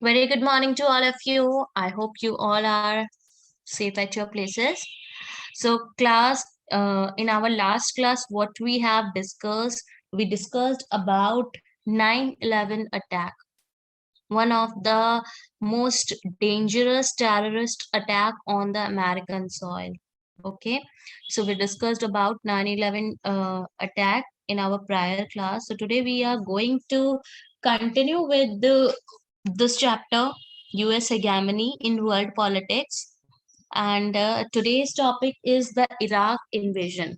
Very good morning to all of you. I hope you all are safe at your places. So, class, in our last class, what we have discussed, we discussed about 9/11 attack, one of the most dangerous terrorist attack on the American soil. Okay, so we discussed about 9/11 attack in our prior class. So today we are going to continue with this chapter, US hegemony in world politics. And today's topic is the Iraq invasion.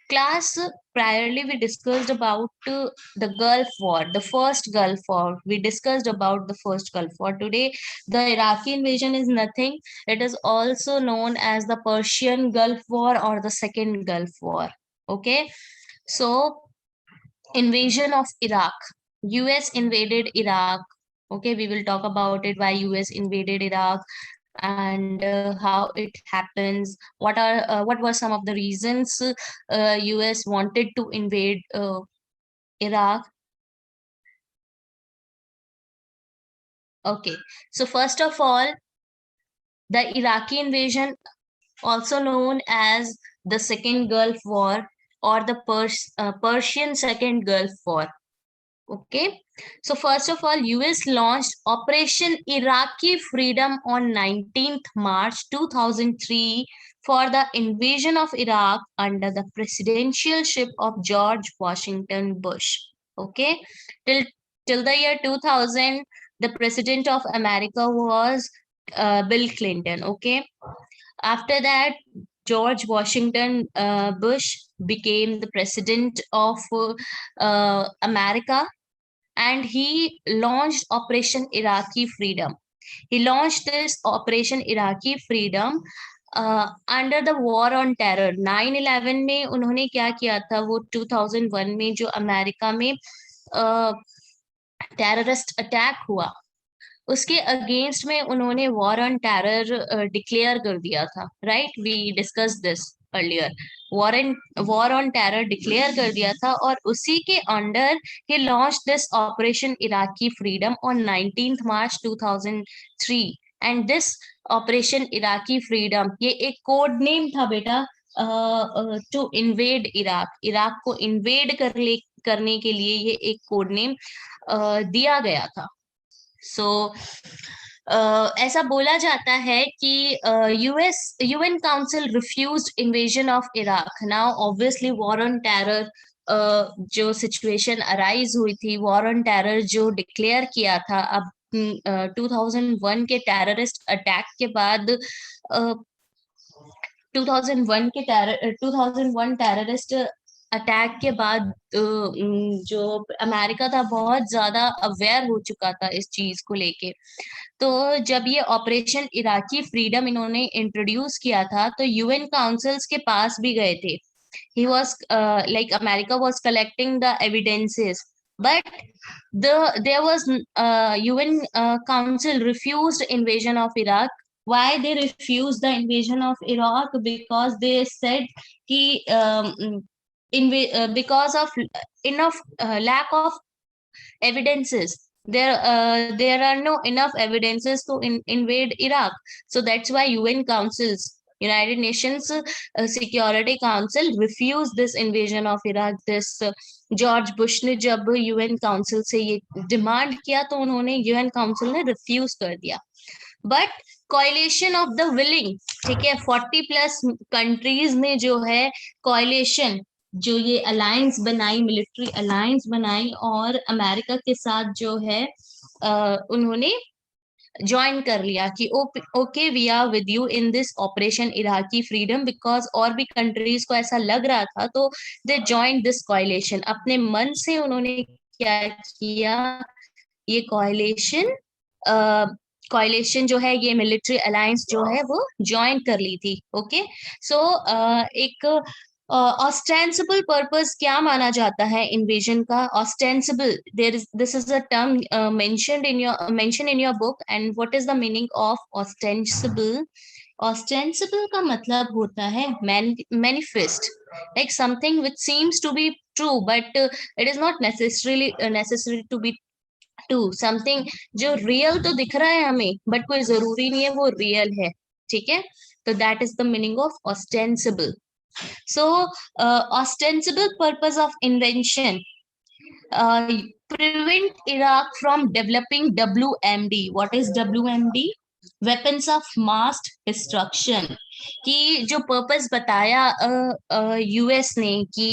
Class, priorly we discussed about the Gulf War, the first Gulf War. We discussed about the first Gulf War. Today, the Iraqi invasion is nothing. It is also known as the Persian Gulf War or the Second Gulf War. Okay, so invasion of Iraq. US invaded Iraq. Okay, we will talk about it, why US invaded Iraq and how it happens. What were some of the reasons US wanted to invade Iraq? Okay, so first of all, the Iraqi invasion, also known as the Second Gulf War or the Persian Second Gulf War. Okay, so first of all, US launched Operation Iraqi Freedom on 19th March 2003 for the invasion of Iraq under the presidentialship of George Washington Bush. Okay, till till the year 2000, the president of America was Bill Clinton. Okay, after that, George Washington Bush became the president of America, and he launched Operation Iraqi Freedom. He launched this Operation Iraqi Freedom under the war on terror 9/11 में उन्होंने क्या किया था, वो 2001 में जो America में terrorist attack हुआ उसके अगेंस्ट में उन्होंने वॉर ऑन टेरर डिक्लेयर कर दिया था. Right, we discuss this earlier. War on terror declare कर दिया था और उसी के अंडर ही launch this operation Iraqi freedom on 19th March 2003. And this operation Iraqi freedom, ये एक कोड नेम था बेटा टू इन्वेड इराक. इराक को इन्वेड करने के लिए ये एक कोड नेम दिया गया था. सो ऐसा बोला जाता है कि UN council refused invasion of Iraq. Now obviously war on terror जो सिचुएशन अराइज हुई थी, वॉर ऑन टेरर जो डिक्लेयर किया था, अब 2001 के टेररिस्ट अटैक के बाद 2001 टेररिस्ट अटैक के बाद जो अमेरिका था बहुत ज्यादा अवेयर हो चुका था इस चीज को लेके. तो जब ये ऑपरेशन इराकी फ्रीडम इन्होंने इंट्रोड्यूस किया था तो यूएन काउंसिल्स के पास भी गए थे. He was like America was collecting the evidences, but there was UN council refused invasion of Iraq. Why they refused the invasion of Iraq? Because they said कि because of enough lack of evidences. There are no enough evidences to invade Iraq. So that's why UN councils, United Nations Security Council refused this invasion of Iraq. This George Bush ने जब UN council से ये demand किया तो उन्होंने UN council ने refuse कर दिया. बट कॉयलेशन ऑफ द विलिंग, ठीक है, 40+ कंट्रीज ने जो है कॉयलेशन, जो ये अलायंस बनाई, मिलिट्री अलायंस बनाई और अमेरिका के साथ जो है उन्होंने ज्वाइन कर लिया कि okay we are with you in this operation Iraqi freedom. Because और भी कंट्रीज को ऐसा लग रहा था तो दे ज्वाइन दिस कॉयलेशन. अपने मन से उन्होंने क्या किया, ये कॉयलेशन जो है, ये मिलिट्री अलायंस जो है वो ज्वाइन कर ली थी. ओके, सो एक ऑस्टेंसिबल पर्पस क्या माना जाता है इन्वेजन का? Ostensible, this is a term mentioned in your book. And what is the meaning of ostensible? Ostensible का मतलब होता है manifest, like something which seems to be true but it is not necessary to be to something जो real तो दिख रहा है हमें बट कोई जरूरी नहीं है वो रियल है, ठीक है। तो that is the meaning of ostensible. So ostensible purpose of invention prevent Iraq from developing WMD. What is WMD? Weapons of mass destruction। कि जो पर्पस बताया यूएस ने कि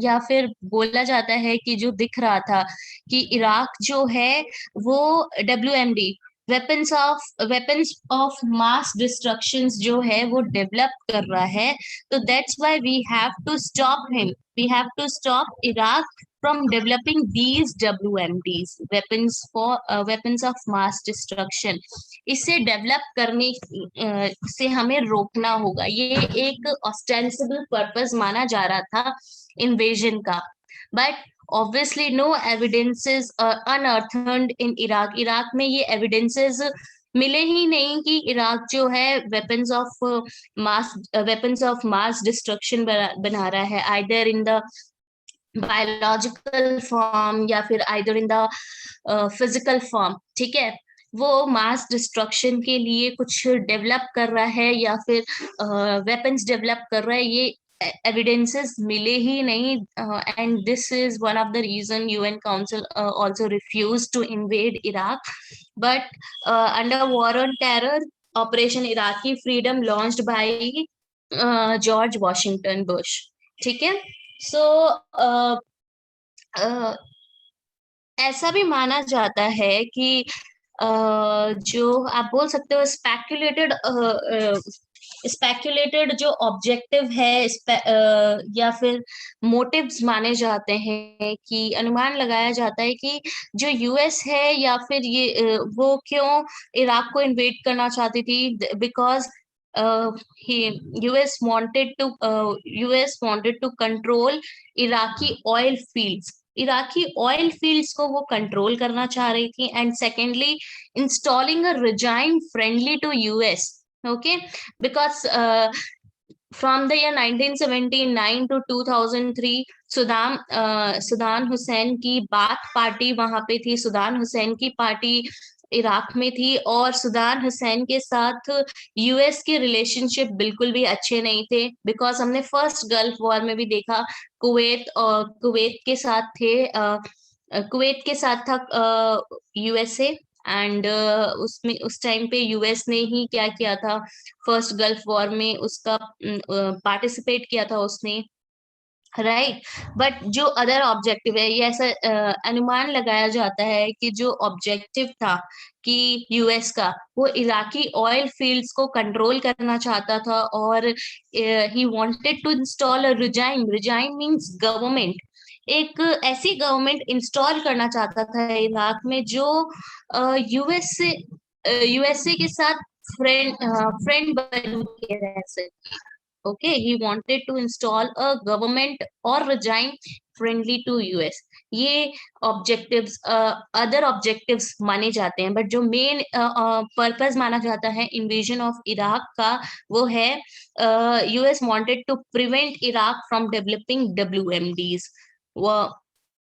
या फिर बोला जाता है कि जो दिख रहा था कि इराक जो है वो WMD weapons of mass destructions जो है वो डेवलप कर रहा है। तो that's why we have to stop him, we have to stop Iraq from developing these WMDs, weapons of mass destruction। इसे डेवलप करने से हमें रोकना होगा। ये एक ऑस्टेंसिबल पर्पस माना जा रहा था इन्वेजन का, but obviously no evidences unearthed in Iraq. Iraq में ये एविडेंसेस मिले ही नहीं कि इराक जो है वेपन्स ऑफ मास डिस्ट्रक्शन बना रहा है, either in the biological form या फिर either in the physical form, ठीक है। वो मास डिस्ट्रक्शन के लिए कुछ डेवलप कर रहा है या फिर वेपन्स डेवलप कर रहा है, ये एविडेंसेस मिले ही नहीं। And this is one of the reason UN council also refuse to invade Iraq. But under war on terror operation Iraqi freedom launched by George Washington Bush, ठीक है। सो ऐसा भी माना जाता है कि जो आप बोल सकते हो स्पेक्युलेटेड जो ऑब्जेक्टिव है या फिर मोटिव्स माने जाते हैं, कि अनुमान लगाया जाता है कि जो यूएस है या फिर ये वो क्यों इराक को इन्वेड करना चाहती थी, because US wanted to control Iraqi oil fields. Iraqi oil fields को वो कंट्रोल करना चाह रही थी। And secondly, installing a regime friendly to US, okay, because from the year 1979 to 2003 Saddam Hussein की बाथ पार्टी वहां पे थी, सुदान हुसैन की पार्टी इराक में थी, और सुदान हुसैन के साथ यूएस के रिलेशनशिप बिल्कुल भी अच्छे नहीं थे, बिकॉज हमने फर्स्ट गल्फ वॉर में भी देखा कुवैत के साथ थे, कुवैत के साथ था यूएसए। एंड उसमें उस टाइम पे यूएस ने ही क्या किया था, फर्स्ट गल्फ वॉर में उसका पार्टिसिपेट किया था उसने, राइट। बट जो अदर ऑब्जेक्टिव है, ये ऐसा अनुमान लगाया जाता है कि जो ऑब्जेक्टिव था कि यूएस का, वो इराकी ऑयल फील्ड्स को कंट्रोल करना चाहता था, और he wanted to install a regime means government, एक ऐसी गवर्नमेंट इंस्टॉल करना चाहता था इराक में जो यूएसए के साथ फ्रेंड बन के रह सके। Okay, he wanted to install a government or regime friendly to US। ये ऑब्जेक्टिव्स अदर ऑब्जेक्टिव्स माने जाते हैं, बट जो मेन पर्पस माना जाता है इन्वेजन ऑफ इराक का, वो है US wanted to prevent Iraq from developing WMDs,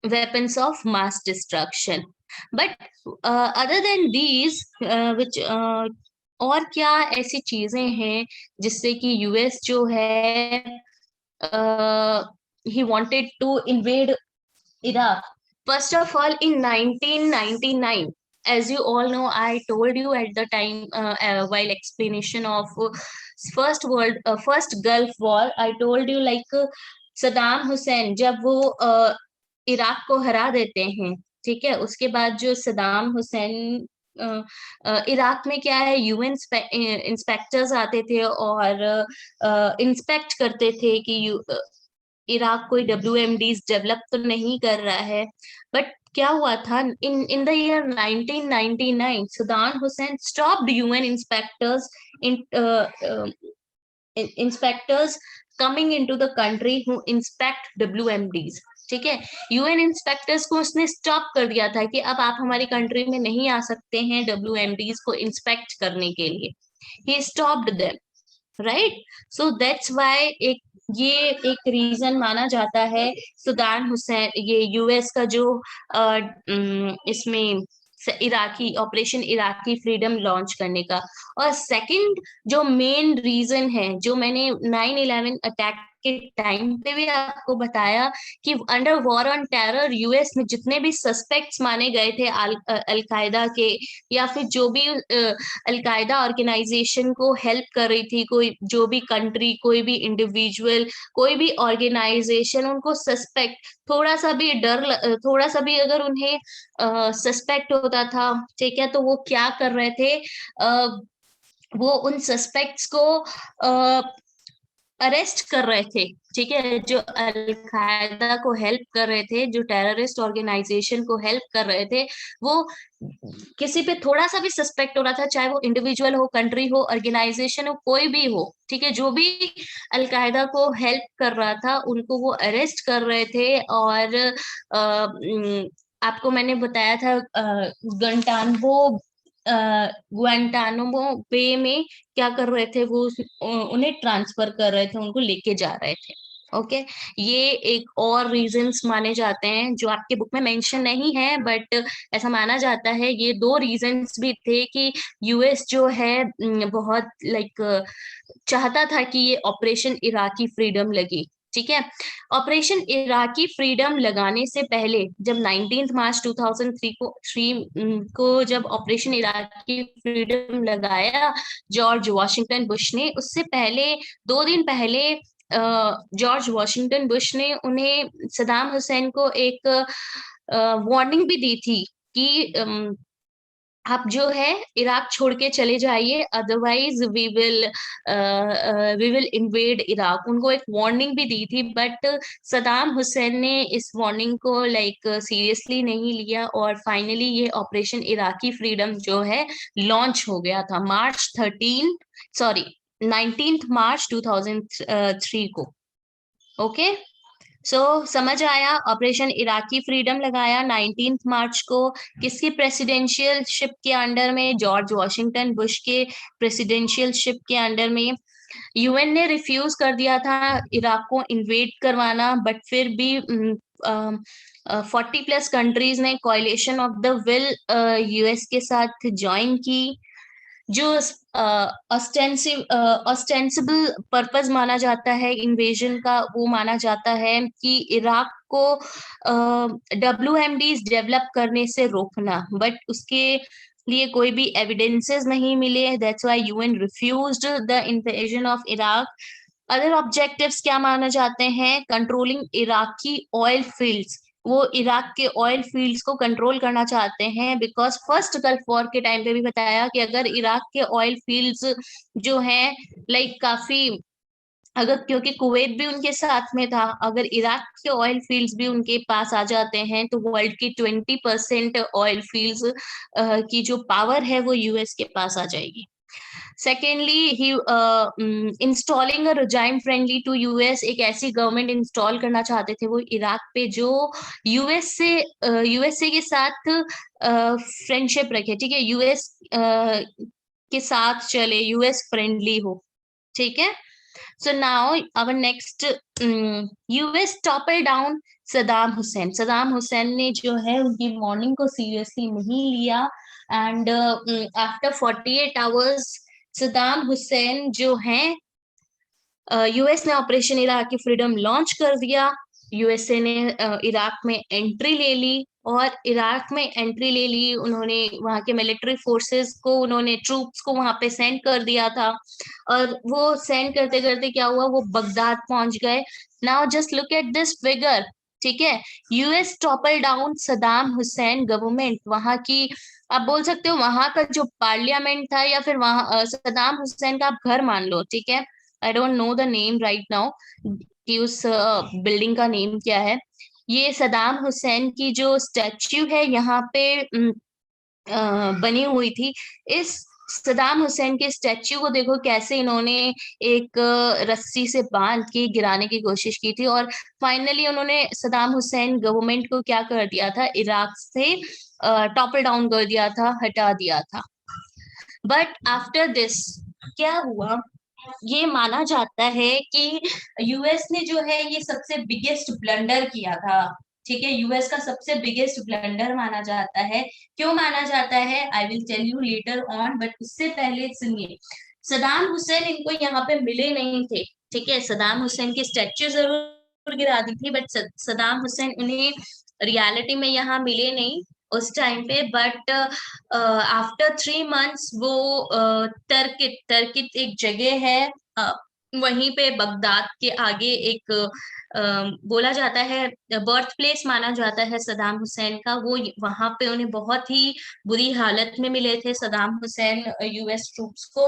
weapons of mass destruction। But other than these, which और क्या ऐसी चीजें हैं जिससे कि यूएस जो है he wanted to invade Iraq? First of all, in 1999, as you all know, I told you at the time while explanation of first Gulf War, I told you like Saddam Hussain जब वो इराक को हरा देते हैं, ठीक है, उसके बाद जो सदाम हुसैन इराक में क्या है, यूएन इंस्पेक्टर्स आते थे और इंस्पेक्ट करते थे कि इराक कोई WMDs डेवलप तो नहीं कर रहा है। बट क्या हुआ था, in the year 1999 Saddam Hussain stopped UN inspectors coming into the country who inspect WMDs, ठीक है। यूएन इंस्पेक्टर्स को उसने स्टॉप कर दिया था कि अब आप हमारी कंट्री में नहीं आ सकते हैं WMDs को इंस्पेक्ट करने के लिए। He stopped them, right. So that's why एक ये एक रीजन माना जाता है सद्दाम हुसैन, ये यूएस का जो इसमें Iraqi operation Iraqi freedom launch करने का। और सेकंड जो मेन रीजन है, जो मैंने 9/11 अटैक के टाइम पे भी आपको बताया, कि under war on terror US में जितने भी सस्पेक्ट्स माने गए थे अलकायदा के, या फिर जो भी अलकायदा ऑर्गेनाइजेशन को हेल्प कर रही थी, कोई जो भी कंट्री, कोई भी इंडिविजुअल, कोई भी ऑर्गेनाइजेशन, उनको सस्पेक्ट, थोड़ा सा भी अगर उन्हें सस्पेक्ट होता था, ठीक है, तो वो क्या कर रहे थे, वो उन सस्पेक्ट्स को अरेस्ट कर रहे थे, ठीक है, जो अलकायदा को हेल्प कर रहे थे, जो टेररिस्ट ऑर्गेनाइजेशन को हेल्प कर रहे थे, वो किसी पे थोड़ा सा भी सस्पेक्ट हो रहा था, चाहे वो इंडिविजुअल हो, कंट्री हो, ऑर्गेनाइजेशन हो, कोई भी हो, ठीक है, जो भी अलकायदा को हेल्प कर रहा था, उनको वो अरेस्ट कर रहे थे। और आपको मैंने बताया था गुआंटानामो बे में क्या कर रहे थे वो, उन्हें ट्रांसफर कर रहे थे, उनको लेके जा रहे थे। ओके, ये एक और रीजंस माने जाते हैं जो आपके बुक में मेंशन नहीं है, बट ऐसा माना जाता है, ये दो रीजंस भी थे कि यूएस जो है बहुत लाइक चाहता था कि ये ऑपरेशन इराकी फ्रीडम लगे। ठीक है, ऑपरेशन इराकी फ्रीडम लगाने से पहले, जब 19 मार्च 2003 को जब ऑपरेशन इराकी फ्रीडम लगाया जॉर्ज वॉशिंगटन बुश ने, उससे पहले 2 दिन पहले जॉर्ज वॉशिंगटन बुश ने उन्हें, सदाम हुसैन को एक वार्निंग भी दी थी कि आप जो है इराक छोड़ के चले जाइए, otherwise we will invade Iraq. उनको एक वार्निंग भी दी थी, बट सदाम हुसैन ने इस वार्निंग को लाइक सीरियसली नहीं लिया, और फाइनली ये ऑपरेशन इराकी फ्रीडम जो है लॉन्च हो गया था मार्च 13 सॉरी 19 मार्च 2003 को। ओके, सो समझ आया, ऑपरेशन इराकी फ्रीडम लगाया 19 मार्च को, किसकी प्रेसिडेंशियल शिप के अंडर में, जॉर्ज वॉशिंगटन बुश के प्रेसिडेंशियल शिप के अंडर में। यूएन ने रिफ्यूज कर दिया था इराक को इन्वेड करवाना, बट फिर भी 40+ कंट्रीज ने कोalition ऑफ द विल यूएस के साथ ज्वाइन की। जो ऑस्टेंसिबल पर्पस माना जाता है इन्वेजन का, वो माना जाता है कि इराक को WMDs डेवलप करने से रोकना, बट उसके लिए कोई भी एविडेंसेस नहीं मिले, that's why UN refused the invasion of Iraq. Other objectives क्या माने जाते हैं, कंट्रोलिंग इराकी ऑयल फील्ड्स, वो इराक के ऑयल फील्ड्स को कंट्रोल करना चाहते हैं, बिकॉज फर्स्ट गल्फ वॉर के टाइम पे भी बताया कि अगर इराक के ऑयल फील्ड्स जो हैं लाइक काफी, अगर, क्योंकि कुवैत भी उनके साथ में था, अगर इराक के ऑयल फील्ड्स भी उनके पास आ जाते हैं, तो वर्ल्ड की 20% ऑयल फील्ड्स की जो पावर है वो यूएस के पास आ जाएगी। Secondly, he installing a regime friendly to US, एक ऐसी गवर्नमेंट इंस्टॉल करना चाहते थे वो इराक पे जो यूएसए के साथ फ्रेंडशिप रखे, ठीक है, यूएस के साथ चले, यूएस फ्रेंडली हो। ठीक है, so now our next, US topple down Saddam Hussein. Saddam Hussein ने जो है उनकी वार्निंग को सीरियसली नहीं लिया, and after 48 hours Saddam Hussein जो हैं, यूएस ने operation Iraqi freedom launch कर दिया, यूएसए ने इराक में एंट्री ले ली, और इराक में एंट्री ले ली, उन्होंने वहां के मिलिट्री फोर्सेस को, उन्होंने ट्रूप्स को वहां पे सेंड कर दिया था, और वो सेंड करते करते क्या हुआ, वो बगदाद पहुंच गए। Now just look at this figure, ठीक है, US topple down Saddam Hussain government, वहां की, आप बोल सकते हो वहां का जो पार्लियामेंट था, या फिर वहां सदाम हुसैन का आप घर मान लो, ठीक है, I don't know the name right now कि उस बिल्डिंग का नेम क्या है। ये सदाम हुसैन की जो स्टैच्यू है यहाँ पे बनी हुई थी। इस सदाम हुसैन के स्टैच्यू को देखो कैसे इन्होंने एक रस्सी से बांध के गिराने की कोशिश की थी, और फाइनली उन्होंने सदाम हुसैन गवर्नमेंट को क्या कर दिया था, इराक से टॉपल डाउन कर दिया था, हटा दिया था। बट आफ्टर दिस क्या हुआ, ये माना जाता है कि यूएस ने जो है ये सबसे बिगेस्ट ब्लंडर किया था। ठीक है, यूएस का सबसे बिगेस्ट ब्लंडर माना जाता है। क्यों माना जाता है, I will tell you later on, but उससे पहले सुनिए। सदाम हुसैन इनको यहाँ पे मिले नहीं थे। ठीक है, सदाम हुसैन की स्टैच्यू जरूर गिरा दी थी, बट सदाम हुसैन उन्हें रियलिटी में यहाँ मिले नहीं उस टाइम पे। बट आफ्टर 3 मंथ्स वो टर्किट टर्किट एक जगह है, अ, वहीं पे बगदाद के आगे एक बोला जाता है बर्थ प्लेस माना जाता है सदाम हुसैन का। वो वहां पे उन्हें बहुत ही बुरी हालत में मिले थे सदाम हुसैन यूएस ट्रूप्स को।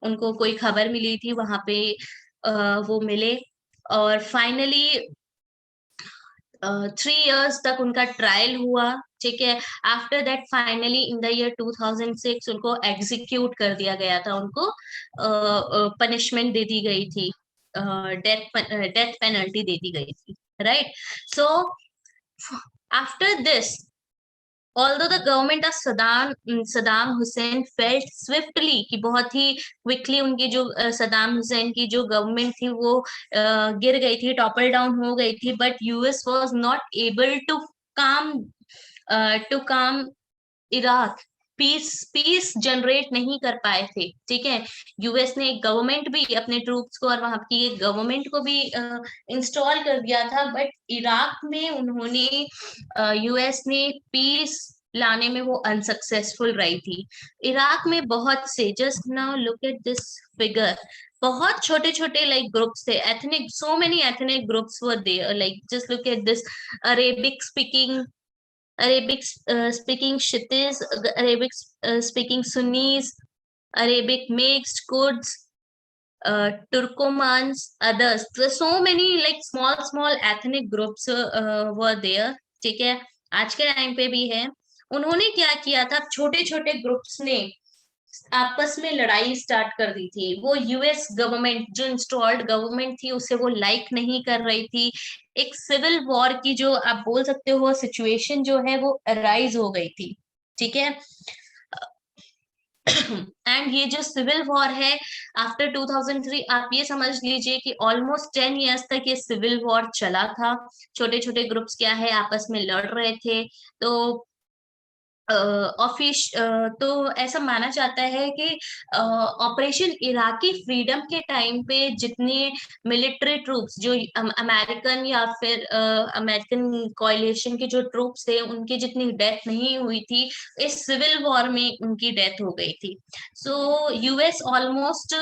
उनको कोई खबर मिली थी वहां पे, वो मिले। और फाइनली 3 इयर्स तक उनका ट्रायल हुआ। ठीक है, after that finally in the year 2006 उनको एग्जीक्यूट कर दिया गया था। उनको पनिशमेंट दे दी गई थी, डेथ पेनल्टी दे दी गई थी, right. So after this, although the government of Saddam Hussein felt swiftly कि बहुत ही क्विकली उनकी जो सदाम हुसैन की जो गवर्नमेंट थी वो गिर गई थी, टॉपल डाउन हो गई थी, but US was not able to calm Iraq. Peace peace generate नहीं कर पाए थे। ठीक है, यूएस ने एक गवर्नमेंट भी अपने ट्रूप्स को और वहां की एक गवर्नमेंट को भी इंस्टॉल कर दिया था, बट इराक में उन्होंने यूएस ने पीस लाने में वो अनसक्सेसफुल रही थी। इराक में बहुत से, just now look at this figure, बहुत छोटे छोटे लाइक ग्रुप्स थे, ethnic, so many ethnic groups were there, like just look at this, Arabic speaking Arabic speaking Shittis, Arabic speaking Sunnis, Arabic mixed Kurds, Turkomans, others. So many like small ethnic groups were there. ठीक है, आज के time पे भी है। उन्होंने क्या किया था, छोटे छोटे ग्रुप्स ने आपस में लड़ाई स्टार्ट कर दी थी। वो यूएस गवर्नमेंट, जो इंस्टॉल्ड गवर्नमेंट थी, उसे वो लाइक नहीं कर रही थी। एक सिविल वॉर की जो आप बोल सकते हो सिचुएशन जो है वो अराइज हो गई थी। ठीक है, एंड ये जो सिविल वॉर है आफ्टर 2003, आप ये समझ लीजिए कि ऑलमोस्ट 10 इयर्स तक ये सिविल वॉर चला था। छोटे छोटे ग्रुप्स क्या है आपस में लड़ रहे थे। तो ऑफिस तो ऐसा माना जाता है कि ऑपरेशन इराकी फ्रीडम के टाइम पे जितने मिलिट्री ट्रूप्स जो अमेरिकन या फिर अमेरिकन कोalition के जो ट्रूप्स थे, उनकी जितनी डेथ नहीं हुई थी, इस सिविल वॉर में उनकी डेथ हो गई थी। So US almost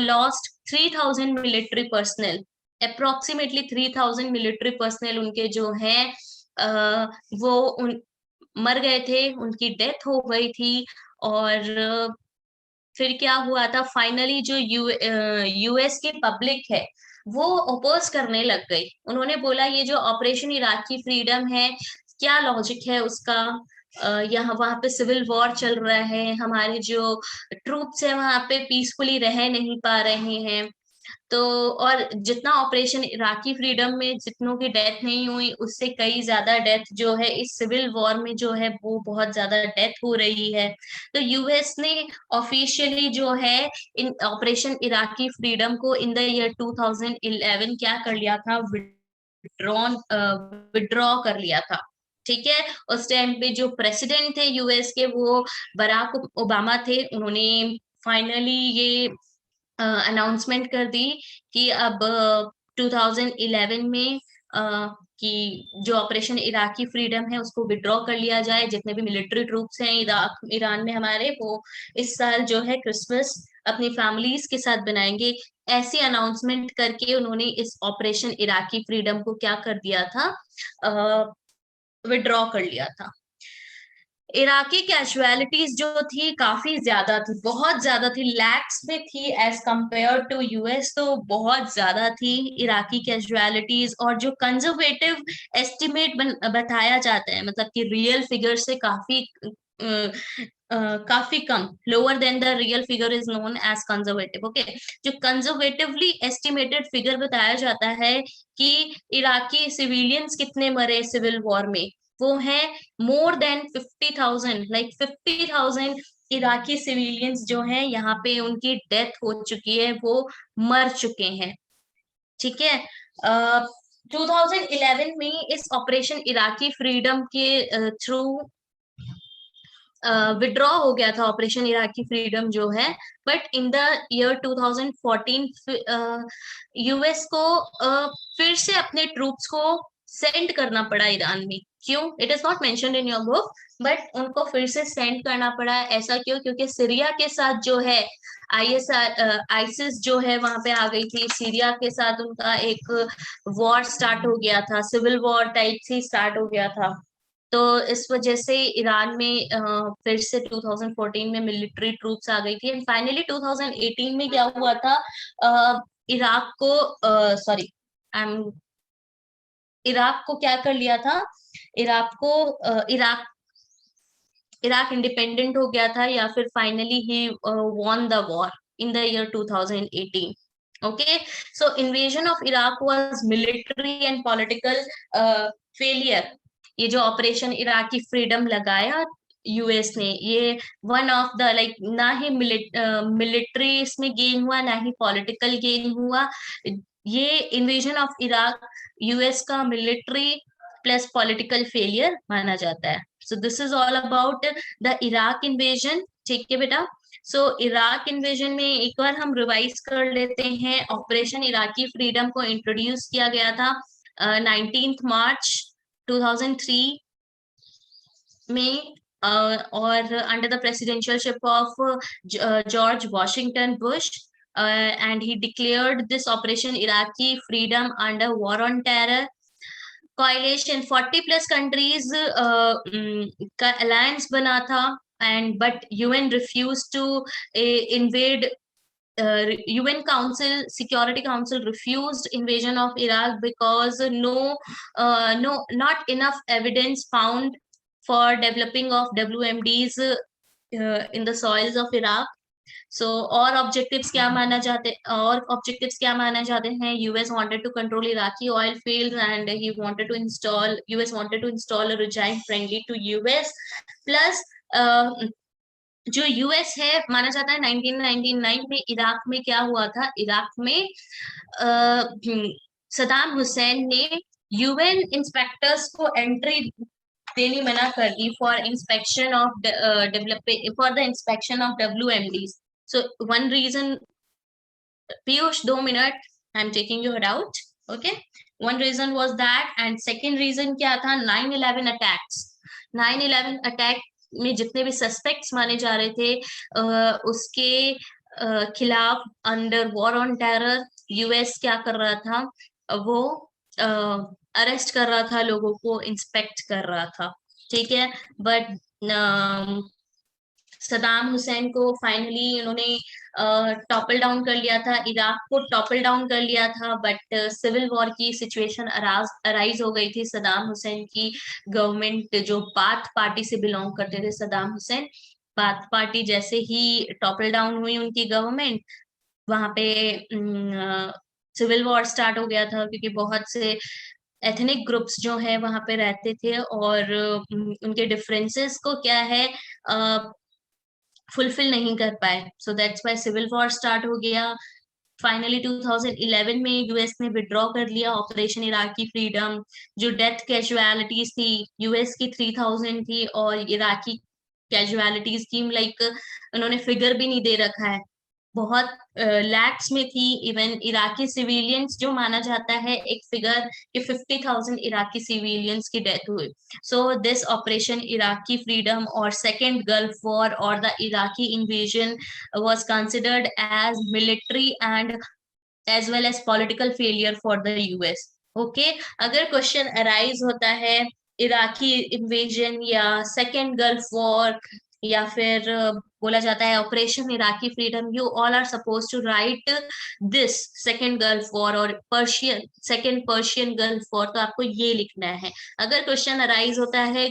lost 3000 military personnel, approximately 3000 military personnel उनके जो हैं वो मर गए थे, उनकी डेथ हो गई थी। और फिर क्या हुआ था, फाइनली जो यूएस की पब्लिक है वो अपोज करने लग गई। उन्होंने बोला ये जो ऑपरेशन इराकी फ्रीडम है, क्या लॉजिक है उसका, यहाँ वहां पे सिविल वॉर चल रहा है, हमारे जो ट्रूप्स है वहां पे पीसफुली रह नहीं पा रहे हैं। तो और जितना ऑपरेशन इराकी फ्रीडम में जितनों की डेथ नहीं हुई, उससे कई ज्यादा डेथ जो है इस सिविल वॉर में जो है वो बहुत ज्यादा डेथ हो रही है। तो यूएस ने ऑफिशियली जो है इन ऑपरेशन इराकी फ्रीडम को इन द ईयर 2011 क्या कर लिया था, विड्रॉन विड्रॉ कर लिया था। ठीक है, उस टाइम पे जो प्रेसिडेंट थे यूएस के वो बराक ओबामा थे। उन्होंने फाइनली ये अनाउंसमेंट कर दी कि अब 2011 में कि जो ऑपरेशन इराकी फ्रीडम है उसको विड्रॉ कर लिया जाए। जितने भी मिलिट्री ट्रूप्स हैं इराक ईरान में हमारे, वो इस साल जो है क्रिसमस अपनी फैमिलीज के साथ बनाएंगे। ऐसी अनाउंसमेंट करके उन्होंने इस ऑपरेशन इराकी फ्रीडम को क्या कर दिया था, विड्रॉ कर लिया था। इराकी कैजुअलिटीज जो थी काफी ज्यादा थी, बहुत ज्यादा थी, लैक्स में थी एज कंपेयर टू यूएस, तो बहुत ज्यादा थी इराकी कैजुअलिटीज। और जो कंजर्वेटिव एस्टिमेट बताया जाता है, मतलब कि रियल फिगर से काफी कम, lower than the real figure is known as conservative. Okay, जो कंजर्वेटिवली एस्टिमेटेड फिगर बताया जाता है कि इराकी सिविलियंस कितने मरे सिविल वॉर में, वो है more than 50,000, like 50,000 Iraqi civilians जो हैं यहाँ पे उनकी डेथ हो चुकी है, वो मर चुके हैं। ठीक है। 2011 में इस ऑपरेशन इराकी फ्रीडम के थ्रू विड्रॉ हो गया था ऑपरेशन इराकी फ्रीडम जो है, but in the year 2014 US को फिर से अपने ट्रूप्स को सेंड करना पड़ा ईरान में। क्यों? It is not mentioned in your book, but उनको फिर से सेंड करना पड़ा। ऐसा क्यों? क्योंकि सीरिया के साथ जो है आईसिस जो है वहां पे आ गई थी। सीरिया के साथ उनका एक वॉर स्टार्ट हो गया था, सिविल वॉर टाइप से स्टार्ट हो गया था। तो इस वजह से ईरान में फिर से 2014 में मिलिट्री ट्रूप्स आ गई थी। एंड फाइनली 2018 में क्या हुआ था, इराक को सॉरी आई एम इराक को क्या कर लिया था, इराक को इराक इंडिपेंडेंट हो गया था, या फिर finally he won the war in the year 2018। Okay, so invasion of Iraq was military and political failure. ये जो ऑपरेशन इराकी फ्रीडम लगाया यूएस ने, ये वन ऑफ द लाइक, ना ही मिलिट्री इसमें गेन हुआ, ना ही पॉलिटिकल गेन हुआ। ये इन्वेजन ऑफ इराक यूएस का मिलिट्री प्लस पॉलिटिकल फेलियर माना जाता है। So this is all about the Iraq invasion. ठीक है बेटा। सो इराक इन्वेजन में एक बार हम रिवाइज कर लेते हैं। ऑपरेशन इराकी फ्रीडम को इंट्रोड्यूस किया गया था 19 मार्च 2003 में, और under the presidentialship of George Washington Bush, and he declared this operation Iraqi freedom under war on terror coalition। 40 plus countries का अलायंस बना था, and but UN refuse to invade. UN Council, Security Council refused invasion of Iraq because not enough evidence found for developing of WMDs in the soils of Iraq। So और objectives क्या माना जाते हैं? US wanted to control Iraqi oil fields, and he wanted to install US wanted to install a regime friendly to US. Plus जो US है, माना जाता है 1999 में इराक में क्या हुआ था, इराक में सदाम हुसैन ने यूएन इंस्पेक्टर्स को एंट्री देनी मना कर दी for inspection of for the inspection of WMDs। So one reason, Piyush, 2 मिनट, I am taking your out. Okay, one reason was that, and second reason क्या था? 9/11 अटैक्स। 9/11 अटैक में जितने भी सस्पेक्ट्स माने जा रहे थे, उसके खिलाफ under war on terror US क्या कर रहा था, वो अरेस्ट कर रहा था लोगों को, इंस्पेक्ट कर रहा था। ठीक है, बट सदाम हुसैन को फाइनली उन्होंने टॉपल डाउन कर लिया था, इराक को टॉपल डाउन कर लिया था, बट सिविल वॉर की सिचुएशन अराइज हो गई थी। सदाम हुसैन की गवर्नमेंट, जो बाथ पार्टी से बिलोंग करते थे सदाम हुसैन, बाथ पार्टी जैसे ही टॉपल डाउन हुई उनकी गवर्नमेंट, वहां पे सिविल वॉर स्टार्ट हो गया था, क्योंकि बहुत से एथनिक ग्रुप्स जो है वहां पे रहते थे, और उनके डिफरेंसेस को क्या है, फुलफिल नहीं कर पाए। So that's why civil war start हो गया। फाइनली 2011 में यूएस ने विड्रॉ कर लिया ऑपरेशन इराकी फ्रीडम। जो डेथ कैजुअलिटीज थी, यूएस की 3000 थी, और इराकी कैजुअलिटीज की लाइक उन्होंने फिगर भी नहीं दे रखा है, बहुत लैक्स में थी। इवन इराकी सिविलियंस जो माना जाता है एक फिगर कि 50,000 इराकी सिविलियंस की डेथ हुई। So this operation Iraqi freedom और सेकेंड गल्फ वॉर और the Iraqi invasion was considered as military and as well as political failure for the US. Okay, अगर क्वेश्चन अराइज होता है इराकी इन्वेजन या second gulf war, या फिर बोला जाता है operation Iraqi freedom, you all are suppose to write this second gulf war और सेकेंड पर्शियन गल्फ वॉर, तो आपको ये लिखना है। अगर क्वेश्चन अराइज होता है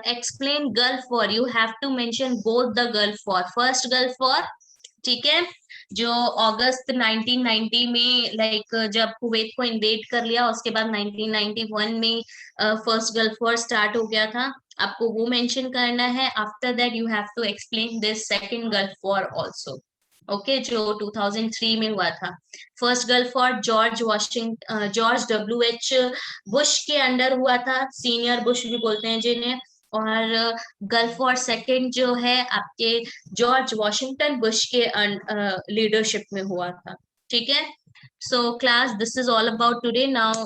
explain gulf war, you have to mention both the gulf war, first gulf war, ठीक है, जो अगस्त 1990 में लाइक जब कुवैत को इन्वेड कर लिया, उसके बाद 1991 में फर्स्ट गल्फ वॉर स्टार्ट हो गया था, आपको वो मेंशन करना है। After that you have to explain this second gulf war also, okay, जो 2003 में हुआ था। First gulf war George W H. Bush के अंडर हुआ था, सीनियर बुश भी बोलते हैं जिन्हें। और गल्फ वॉर सेकंड जो है आपके जॉर्ज वॉशिंगटन बुश के लीडरशिप में हुआ था। ठीक है, so class, this is all about today. Now